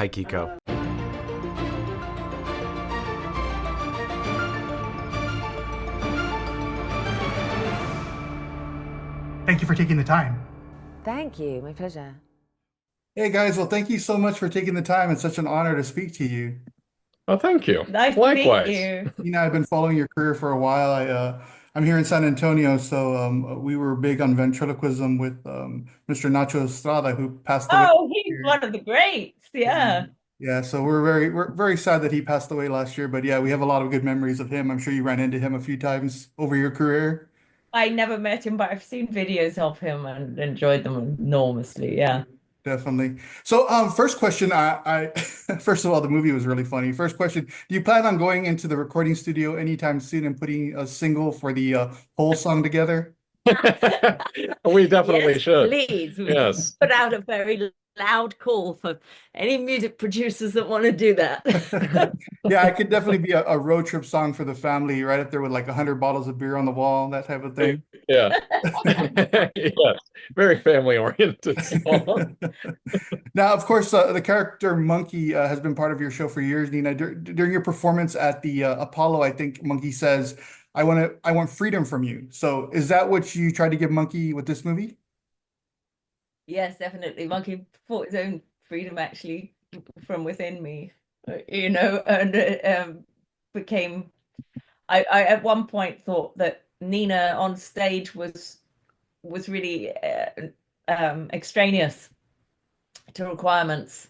Hi, Kiko. Thank you for taking the time. Thank you. My pleasure. Hey guys, well, thank you so much for taking the time. It's such an honor to speak to you. Oh, thank you. Nice to meet Likewise. you. I've been following your career for a while. I'm here in San Antonio, so we were big on ventriloquism with Mr. Nacho Estrada, who passed away Oh, he's here. one of the greats. Yeah, Yeah. yeah. So we're very sad that he passed away last year. But yeah, we have a lot of good memories of him. I'm sure you ran into him a few times over your career. I never met him, but I've seen videos of him and enjoyed them enormously. Yeah. Definitely. So, first question, first of all, the movie was really funny. First question, do you plan on going into the recording studio anytime soon and putting a single for the whole song together? We definitely Yes, should. please. We Yes. put out a very loud call for any music producers that want to do that. Yeah, I could definitely be a road trip song for the family, right up there with like 100 bottles of beer on the wall, that type of thing. Yeah. Yes. Very family oriented song. Now, of course, the character Monkey has been part of your show for years, Nina. During your performance at the Apollo, I think Monkey says, I want freedom from you." So, is that what you tried to give Monkey with this movie? Yes, definitely. Monkey fought his own freedom actually from within me, and became. I at one point thought that Nina on stage was really extraneous to requirements,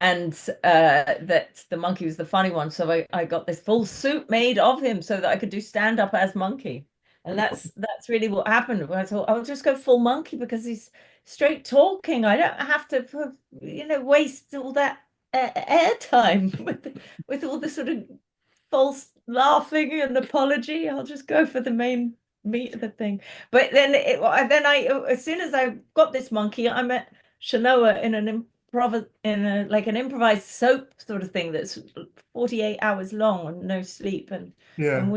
and that the monkey was the funny one. So I got this full suit made of him so that I could do stand up as monkey. And that's really what happened. I thought I'll just go full monkey because he's straight talking. I don't have to, waste all that airtime with all the sort of false laughing and apology. I'll just go for the main meat of the thing. But then as soon as I got this monkey, I met Shenoah in an improvised soap sort of thing that's 48 hours long and no sleep, and Yeah,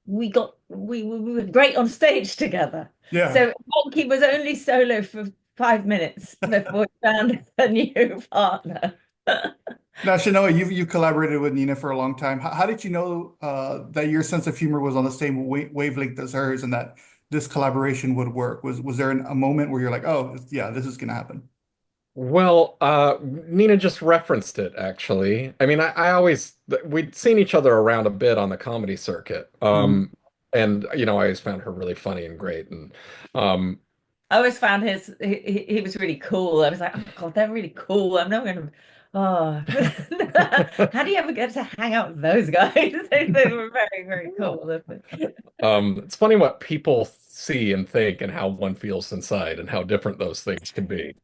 we were great on stage together. yeah. So Monkey was only solo for 5 minutes before we found a new partner. Now, Shanoa, you collaborated with Nina for a long time. How did you know that your sense of humor was on the same wavelength as hers, and that this collaboration would work? Was there a moment where you're like, oh, yeah, this is gonna happen? Well, Nina just referenced it actually. I mean, I always we'd seen each other around a bit on the comedy circuit. Mhm. And I always found her really funny and great. And um, I always found he was really cool. I was like, oh God, they're really cool. I'm never gonna. Oh, how do you ever get to hang out with those guys? They were very, very cool. it's funny what people see and think and how one feels inside and how different those things can be.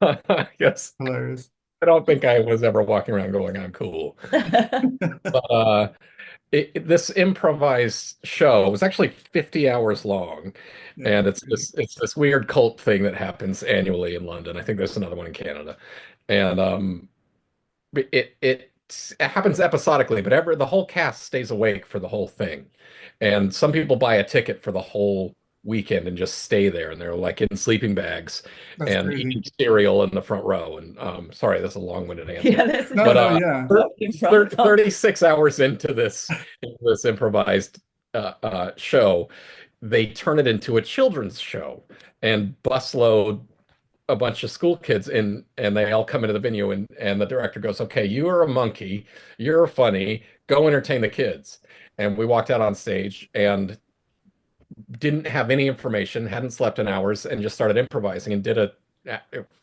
I guess Hilarious. I don't think I was ever walking around going, I'm cool. But this improvised show was actually 50 hours long, Yeah. and it's this weird cult thing that happens annually in London. I think there's another one in Canada, and it happens episodically, but the whole cast stays awake for the whole thing, and some people buy a ticket for the whole weekend and just stay there, and they're like in sleeping bags That's and crazy. eating cereal in the front row. And sorry, that's a long-winded answer, Yeah, this is No, but no, yeah. talking from 36 hours into this improvised show, they turn it into a children's show and busload a bunch of school kids in, and they all come into the venue, and the director goes, okay, you are a monkey, you're funny, go entertain the kids. And we walked out on stage and didn't have any information, hadn't slept in hours, and just started improvising and did a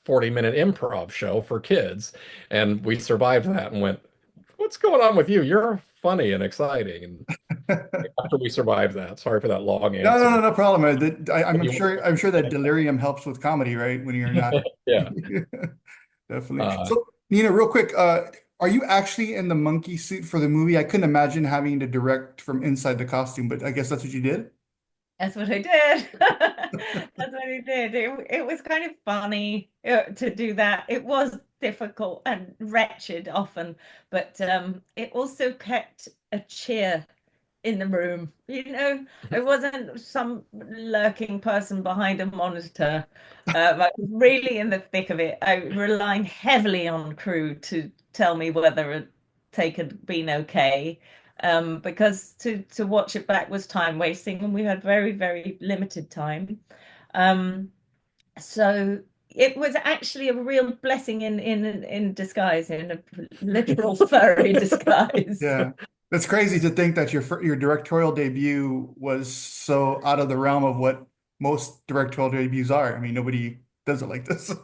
40-minute improv show for kids. And we survived that and went, what's going on with you? You're funny and exciting. And after we survived that, sorry for that long No, no, no, answer. no problem. I'm sure that delirium helps with comedy, right? When you're not. Yeah. Definitely. Uh, So, Nina, real quick, are you actually in the monkey suit for the movie? I couldn't imagine having to direct from inside the costume, but I guess that's what you did. That's what I did. That's what I did. It was kind of funny to do that. It was difficult and wretched often, but it also kept a cheer in the room. I wasn't some lurking person behind a monitor. I was really in the thick of it. I relying heavily on crew to tell me whether a take had been okay. Because to watch it back was time wasting, and we had very, very limited time. Um, so it was actually a real blessing in disguise, in a literal furry disguise. Yeah. It's crazy to think that your directorial debut was so out of the realm of what most directorial debuts are. I mean, nobody does it like this.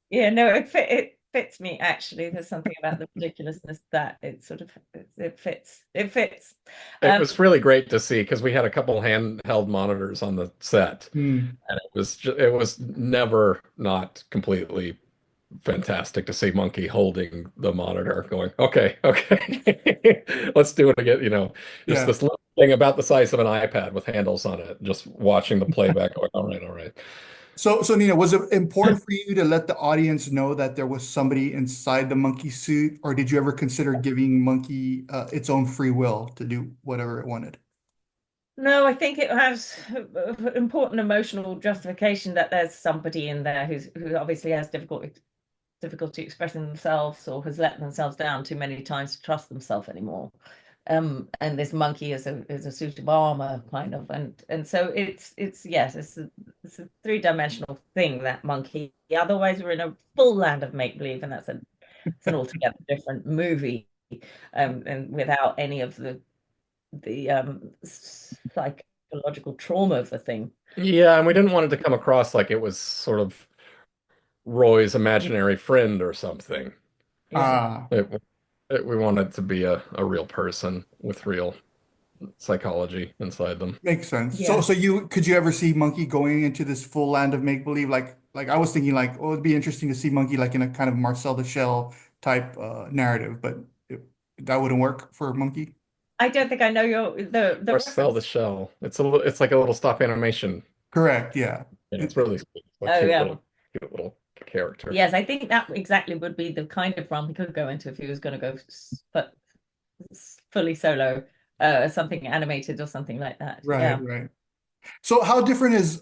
Yeah, no, it fits me actually. There's something about the ridiculousness that it sort of it fits. It fits. It Um, was really great to see because we had a couple handheld monitors on the set, Hmm. and it was never not completely fantastic to see Monkey holding the monitor, going, "Okay, okay, let's do it again." Just Yeah. this little thing about the size of an iPad with handles on it, just watching the playback, going, "All right, all right." So Nina, was it important for you to let the audience know that there was somebody inside the monkey suit, or did you ever consider giving monkey its own free will to do whatever it wanted? no, I think it has important emotional justification that there's somebody in there who obviously has difficulty expressing themselves or has let themselves down too many times to trust themselves anymore. And this monkey is a suit of armor, kind of, and so it's yes, it's a three-dimensional thing, that monkey. Otherwise, we're in a full land of make-believe, and it's an altogether different movie, and without any of the psychological trauma of the thing. Yeah, and we didn't want it to come across like it was sort of Roy's imaginary friend or something. Yeah. Ah, It, we wanted to be a real person with real psychology inside them. makes sense. So Yeah. so you could you ever see monkey going into this full land of make believe? Like I was thinking like, oh, it'd be interesting to see monkey like in a kind of Marcel the Shell type narrative, but that wouldn't work for monkey. I don't think I know the Or sell the reference. shell. It's like a little stop animation. Correct. Yeah. Yeah, it's It- really sweet. It's a Oh yeah. cute little character. Yes, I think that exactly would be the kind of run we could go into if he was going to go fully solo, something animated or something like that. right. Yeah. Right. So how different is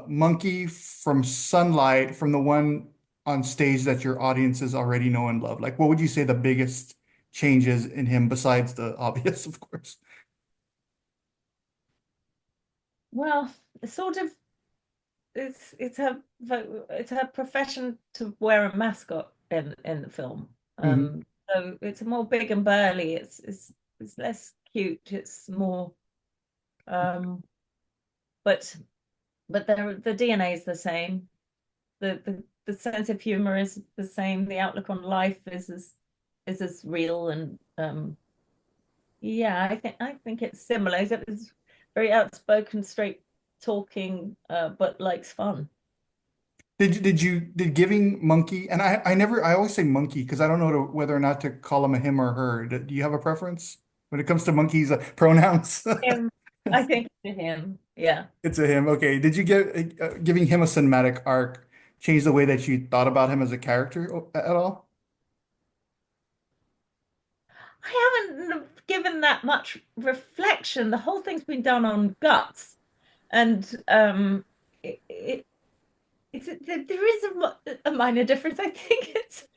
Monkey from Sunlight from the one on stage that your audiences already know and love? Like what would you say the biggest changes in him besides the obvious, of course? Well, it's sort of it's her profession to wear a mascot in the film. Hmm. So it's more big and burly. It's less cute. It's more um, but the DNA is the same. The sense of humor is the same. The outlook on life is as real, and yeah, I think it's similar. It's very outspoken, straight talking, but likes fun. Did giving Monkey and I always say Monkey because I don't know whether or not to call him a him or her. Do you have a preference when it comes to monkeys pronouns? Him, I think to him, yeah. It's a him. Okay. Did you get giving him a cinematic arc change the way that you thought about him as a character at all? I haven't given that much reflection. The whole thing's been done on guts, and it, it there is a minor difference. I think it's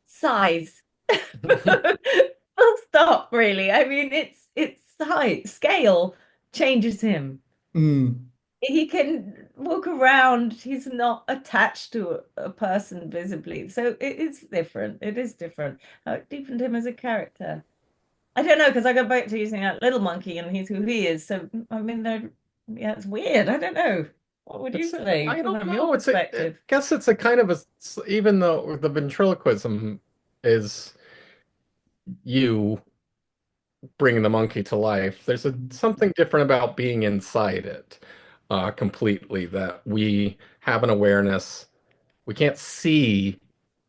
size. Full stop, really. I mean, it's size, scale changes him. Mm, He can walk around. He's not attached to a person visibly. So it is different. It is different. It deepened him as a character. I don't know, because I go back to using that little monkey and he's who he is. So I mean, yeah, it's weird. I don't know. What would you say I don't from your know. I perspective? guess it's a kind of even though the ventriloquism is you bringing the monkey to life, there's something different about being inside it completely, that we have an awareness. We can't see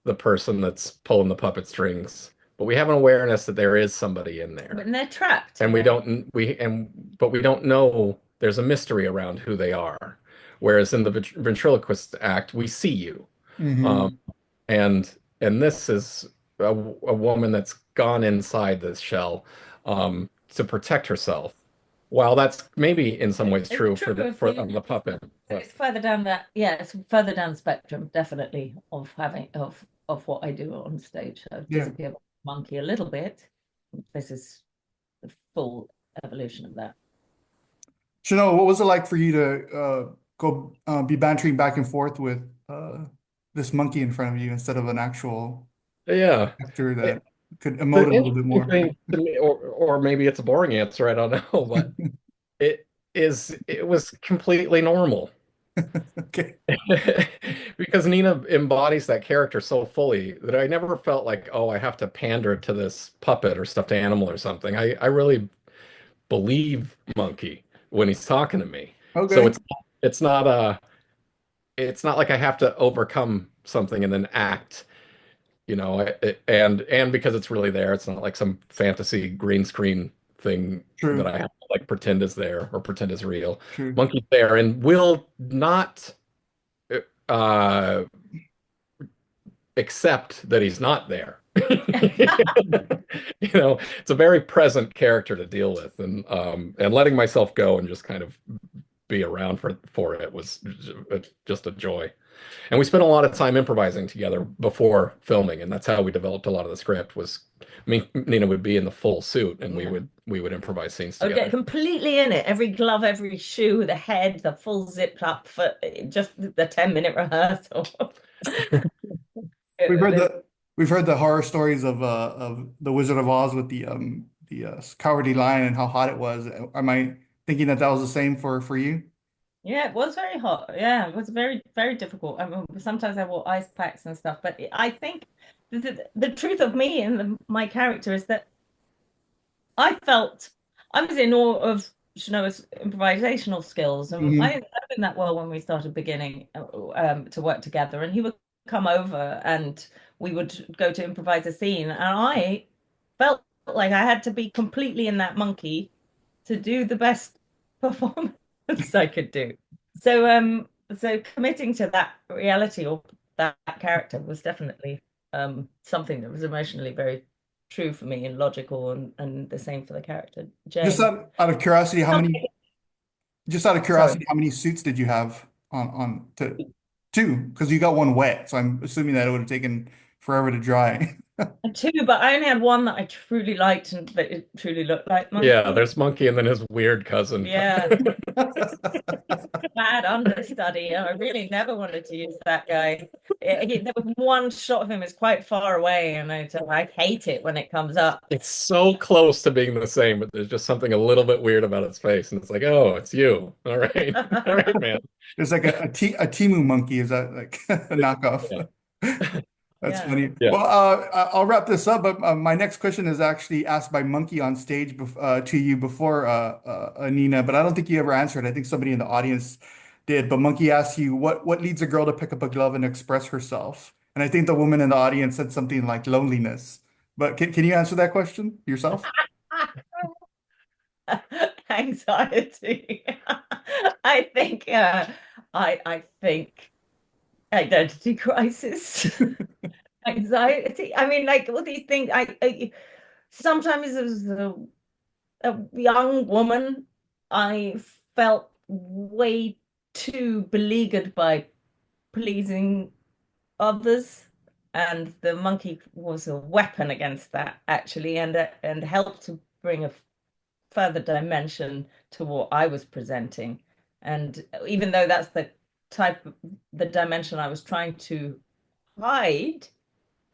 the person that's pulling the puppet strings, but we have an awareness that there is somebody in there. When they're trapped, And we don't we and but we don't know, there's a mystery around who they are. Whereas in the ventriloquist act, we see you. Um, hmm. and this is a woman that's gone inside this shell. Um, to protect herself. While that's maybe in some ways It's true true for of you. the puppet, but It's further down that, yeah, it's further down the spectrum, definitely, of having of what I do on stage. I've Yeah. disappeared monkey a little bit. This is the full evolution of that. Shenoah, what was it like for you to go be bantering back and forth with this monkey in front of you instead of an actual yeah. actor that could The emote a little bit interesting more? thing to me, or maybe it's a boring answer, I don't know, but it was completely normal. Okay, Because Nina embodies that character so fully that I never felt like, oh, I have to pander to this puppet or stuffed animal or something. I really believe Monkey when he's talking to me. So okay, it's not like I have to overcome something and then act, and because it's really there, it's not like some fantasy green screen thing that true, I have to like pretend is there or pretend is real. true. Monkey's there and will not uh accept that he's not there. It's a very present character to deal with, and letting myself go and just kind of be around for it was just a joy. And we spent a lot of time improvising together before filming, and that's how we developed a lot of the script. Was me, Nina would be in the full suit, and Yeah. we would improvise scenes I would get together. completely in it. Every glove, every shoe, the head, the full zip up for just the 10-minute rehearsal. We've heard It- the we've heard the horror stories of the Wizard of Oz with the Cowardly Lion and how hot it was. Am I thinking that that was the same for you? Yeah, it was very hot. Yeah, it was very, very difficult. I mean, sometimes I wore ice packs and stuff, but I think the truth of me and my character is that I was in awe of Shenoah's improvisational skills, and I Hmm. didn't know him that well when we started beginning to work together. And he would come over, and we would go to improvise a scene, and I felt like I had to be completely in that monkey to do the best performance I could do. So committing to that reality or that character was definitely something that was emotionally very true for me and logical, and the same for the character Just Jane. out of curiosity, Sorry. how many suits did you have on to two? Because you got one wet, so I'm assuming that it would have taken forever to dry. Two, but I only had one that I truly liked and that it truly looked like Yeah, monkey. there's Monkey and then his weird cousin. Yeah, bad understudy. I really never wanted to use that guy. There was one shot of him is quite far away, and I hate it when it comes up. It's so close to being the same, but there's just something a little bit weird about its face, and it's like, oh, it's you. All right, all right, man. There's like a Timu monkey. Is that like a Yeah, knockoff? That's Yeah. funny. yeah. Well, I'll wrap this up, but my next question is actually asked by Monkey on stage to you before Nina, but I don't think you ever answered. I think somebody in the audience did. But Monkey asked you, what leads a girl to pick up a glove and express herself? And I think the woman in the audience said something like loneliness. But can you answer that question yourself? Anxiety. I think I think identity crisis. Anxiety. I mean, like all these things. I sometimes as a young woman, I felt way too beleaguered by pleasing others, and the monkey was a weapon against that actually, and helped to bring a further dimension to what I was presenting. And even though that's the dimension I was trying to hide,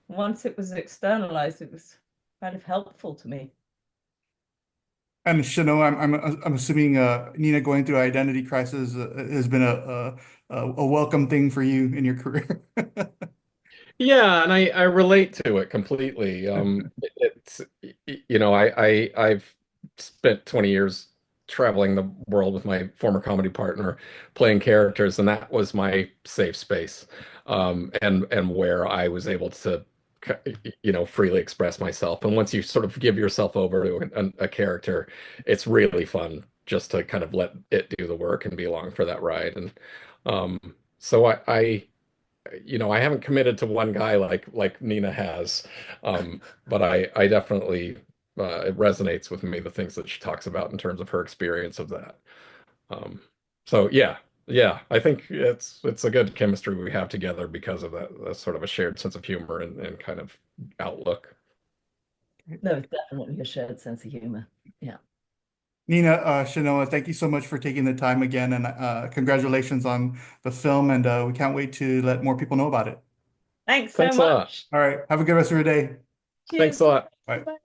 once it was externalized, it was kind of helpful to me. And Shano, I'm assuming Nina going through identity crisis has been a welcome thing for you in your career. Yeah, and I relate to it completely. It's I've spent 20 years traveling the world with my former comedy partner, playing characters, and that was my safe space, and where I was able to, freely express myself. And once you sort of give yourself over to a character, it's really fun just to kind of let it do the work and be along for that ride. And um, so I haven't committed to one guy like Nina has, but I definitely it resonates with me, the things that she talks about in terms of her experience of that. So yeah, I think it's a good chemistry we have together because of that sort of a shared sense of humor and kind of outlook. No, it's definitely a shared sense of humor. Yeah. Nina, Shenoah, thank you so much for taking the time again, and congratulations on the film, and we can't wait to let more people know about it. Thanks so Thanks a lot. much. All right, have a good rest of your day. Thanks Cheers. a lot. Bye. Bye.